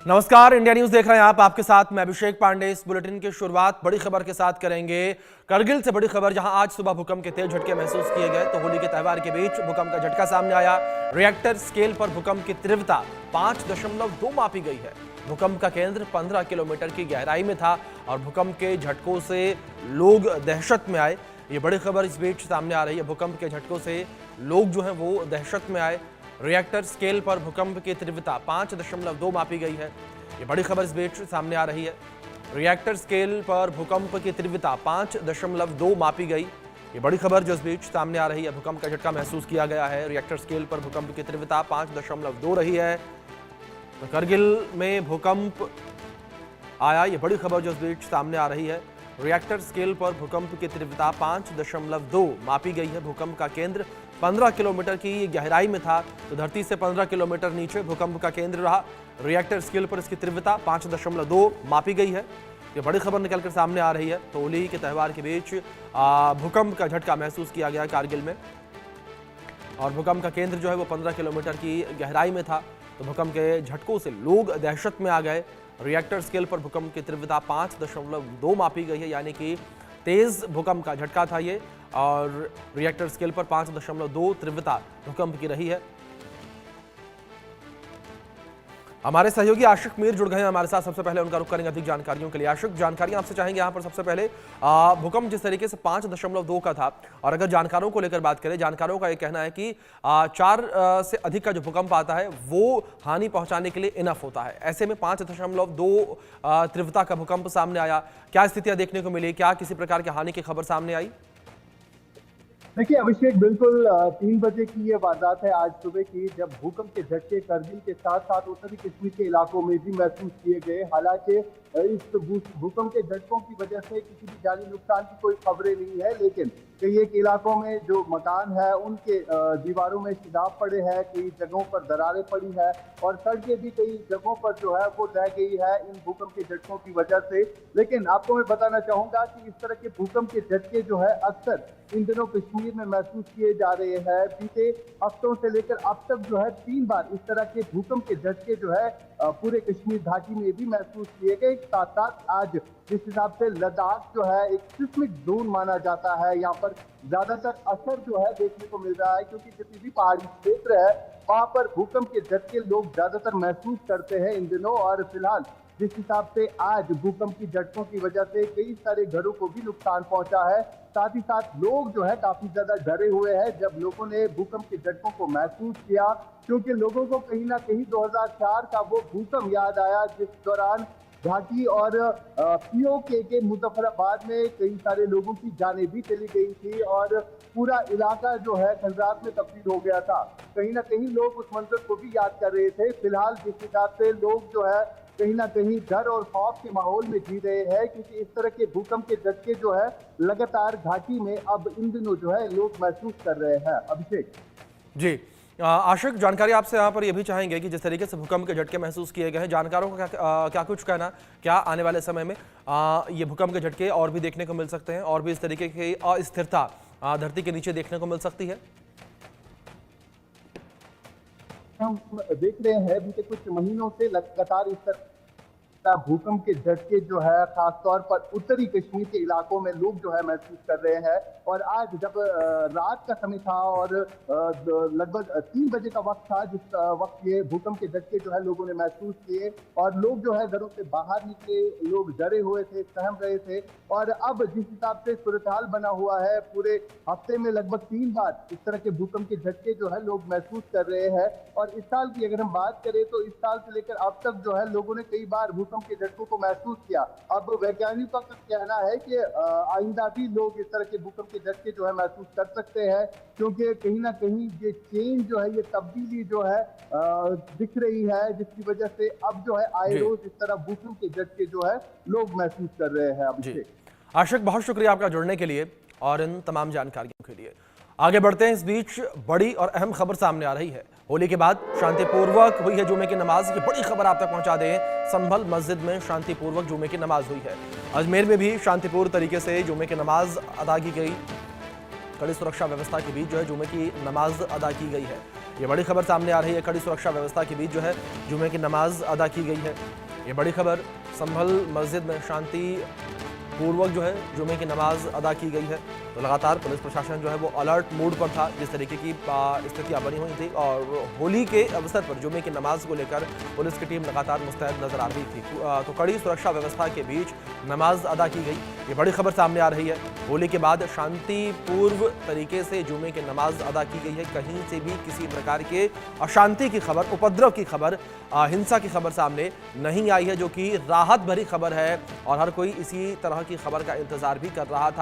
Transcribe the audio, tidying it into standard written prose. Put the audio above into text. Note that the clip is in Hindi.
नमस्कार, इंडिया न्यूज देख रहे हैं आप। आपके साथ मैं अभिषेक पांडे। इस बुलेटिन की शुरुआत बड़ी खबर के साथ करेंगे। करगिल से बड़ी खबर, जहां आज सुबह भूकंप के तेज झटके महसूस किए गए। तो होली के त्यौहार के बीच भूकंप का झटका सामने आया। रिएक्टर स्केल पर भूकंप की तीव्रता 5.2 मापी गई है। भूकंप का केंद्र 15 किलोमीटर की गहराई में था और भूकंप के झटकों से लोग दहशत में आए। ये बड़ी खबर इस बीच सामने आ रही है। भूकंप के झटकों से लोग जो है वो दहशत में आए। रिएक्टर स्केल पर भूकंप की तीव्रता 5.2 मापी गई है। ये बड़ी खबर इस बीच सामने आ रही है। रिएक्टर स्केल पर भूकंप की तीव्रता 5.2 मापी गई। ये बड़ी खबर जो इस बीच सामने आ रही है। भूकंप का झटका महसूस किया गया है। रिएक्टर स्केल पर भूकंप की तीव्रता 5.2 रही है। तो करगिल में भूकंप आया। ये बड़ी खबर जो इस बीच सामने आ रही है। रिएक्टर स्केल पर भूकंप की तीव्रता 5.2 मापी गई है। भूकंप का केंद्र 15 किलोमीटर की गहराई में था, तो धरती से 15 किलोमीटर नीचे भूकंप का केंद्र रहा। रिएक्टर स्केल पर इसकी तीव्रता 5.2 मापी गई है। ये बड़ी खबर निकलकर सामने आ रही है। तो होली के त्यौहार के बीच भूकंप का झटका महसूस किया गया कारगिल में और भूकंप का केंद्र जो है वो 15 किलोमीटर की गहराई में था। तो भूकंप के झटकों से लोग दहशत में आ गए। रिएक्टर स्केल पर भूकंप की तीव्रता 5.2 मापी गई है, यानी कि तेज भूकंप का झटका था ये। और रिएक्टर स्केल पर 5.2 तीव्रता भूकंप की रही है। हमारे सहयोगी आशिक मीर जुड़ गए हैं हमारे साथ। सबसे पहले उनका रुख करेंगे अधिक जानकारियों के लिए। आशिक, जानकारी आपसे चाहेंगे यहाँ पर सबसे पहले भूकंप जिस तरीके से 5.2 का था, और अगर जानकारों को लेकर बात करें, जानकारों का ये कहना है कि 4 से अधिक का जो भूकंप आता है वो हानि पहुंचाने के लिए इनफ होता है। ऐसे में 5.2 तीव्रता का भूकंप सामने आया। क्या स्थितियां देखने को मिली? क्या किसी प्रकार की हानि की खबर सामने आई? देखिए अभिषेक, बिल्कुल 3 बजे की ये वारदात है आज सुबह की, जब भूकंप के झटके करगिल के साथ साथ उत्तरी कश्मीर के इलाकों में भी महसूस किए गए। हालांकि इस भूकंप के झटकों की वजह से किसी भी जानी नुकसान की कोई खबरें नहीं है, लेकिन कई एक इलाकों में जो मकान है उनके दीवारों में शिदाब पड़े हैं, कई जगहों पर दरारें पड़ी है और सड़कें भी कई जगहों पर जो है वो ढह गई है इन भूकंप के झटकों की वजह से। लेकिन आपको मैं बताना चाहूंगा कि इस तरह के भूकंप के झटके जो है अक्सर इन दिनों कश्मीर में महसूस किए जा रहे हैं। बीते हफ्तों से लेकर अब तक जो है 3 बार इस तरह के भूकंप के झटके जो है पूरे कश्मीर घाटी में भी महसूस किए गए। साथ साथ आज जिस हिसाब से लद्दाख जो है एक सिस्मिक जोन माना जाता है, यहाँ पर ज्यादातर असर जो है देखने को मिल रहा है, क्योंकि जितनी भी पहाड़ी क्षेत्र है वहां पर भूकंप के झटके लोग ज्यादातर महसूस करते हैं इन दिनों। और फिलहाल जिस हिसाब से आज भूकंप की झटकों की वजह से कई सारे घरों को भी नुकसान पहुंचा है, साथ ही साथ लोग जो है काफी ज्यादा डरे हुए हैं जब लोगों ने भूकंप के झटकों को महसूस किया, क्योंकि लोगों को कहीं ना कहीं 2004 का वो भूकंप याद आया जिस दौरान घाटी और पीओके के मुजफ्फराबाद में कई सारे लोगों की जानें भी चली गई थी और पूरा इलाका जो है खंडरात में तब्दील हो गया था। कहीं ना कहीं लोग उस मंजर को भी याद कर रहे थे। फिलहाल जिस हिसाब से लोग जो है कहीं ना कहीं डर और खौफ के माहौल में जी रहे हैं, क्योंकि इस तरह के भूकंप के झटके जो है लगातार घाटी में अब इन दिनों जो है लोग महसूस कर रहे हैं। अभिषेक जी, आशिक, जानकारी आपसे यहाँ पर ये भी चाहेंगे कि जिस तरीके से भूकंप के झटके महसूस किए गए हैं, जानकारों का क्या कुछ कहना, क्या आने वाले समय में ये भूकंप के झटके और भी देखने को मिल सकते हैं और भी इस तरीके की अस्थिरता धरती के नीचे देखने को मिल सकती है? हम देख रहे हैं बीते कुछ महीनों से लगातार इस तरह भूकंप के झटके जो है खासतौर पर उत्तरी कश्मीर के इलाकों में लोग जो है महसूस कर रहे हैं। और आज जब रात का समय था और लगभग 3 बजे का वक्त था जिस वक्त ये भूकंप के झटके जो है लोगों ने महसूस किए और लोग जो है घरों से बाहर निकले, लोग डरे हुए थे, सहम रहे थे। और अब जिस हिसाब से सूरत हाल बना हुआ है, पूरे हफ्ते में लगभग 3 बार इस तरह के भूकंप के झटके जो है लोग महसूस कर रहे हैं। और इस साल की अगर हम बात करें तो इस साल से लेकर अब तक जो है लोगों ने कई बार भूकंप के झटकों को महसूस किया। अब वैज्ञानिकों का कहना है कि आइंदा भी लोग इस तरह के भूकंप के झटके जो है महसूस कर सकते हैं, क्योंकि कहीं ना कहीं ये चेंज जो है, ये तब्दीली जो है दिख रही है, जिसकी वजह से अब जो है आए रोज इस तरह भूकंप के झटके जो है लोग महसूस कर रहे हैं। अभिषेक, आशिक, बहुत शुक्रिया आपका जुड़ने के लिए और इन तमाम जानकारियों के लिए। आगे बढ़ते हैं। इस बीच बड़ी और अहम खबर सामने आ रही है। होली के बाद शांतिपूर्वक हुई है जुमे की नमाज। ये बड़ी खबर आप तक पहुंचा दें। संभल मस्जिद में शांतिपूर्वक जुमे की नमाज हुई है। अजमेर में भी शांतिपूर्ण तरीके से जुमे की नमाज अदा की गई। कड़ी सुरक्षा व्यवस्था के बीच जो है जुमे की नमाज अदा की गई है। ये बड़ी खबर सामने आ रही है। कड़ी सुरक्षा व्यवस्था के बीच जो है जुमे की नमाज अदा की गई है। ये बड़ी खबर, संभल मस्जिद में शांति पूर्वक जो है जुमे की नमाज अदा की गई है। तो लगातार पुलिस प्रशासन जो है वो अलर्ट मोड पर था। जिस तरीके की स्थितियां बनी हुई थी और होली के अवसर पर जुमे की नमाज को लेकर पुलिस की टीम लगातार मुस्तैद नजर आ रही थी। तो कड़ी सुरक्षा व्यवस्था के बीच नमाज अदा की गई। ये बड़ी खबर सामने आ रही है। होली के बाद शांतिपूर्व तरीके से जुमे की नमाज अदा की गई है। कहीं से भी किसी प्रकार के अशांति की खबर, उपद्रव की खबर, हिंसा की खबर सामने नहीं आई है, जो कि राहत भरी खबर है और हर कोई इसी तरह की खबर का इंतजार भी कर रहा था।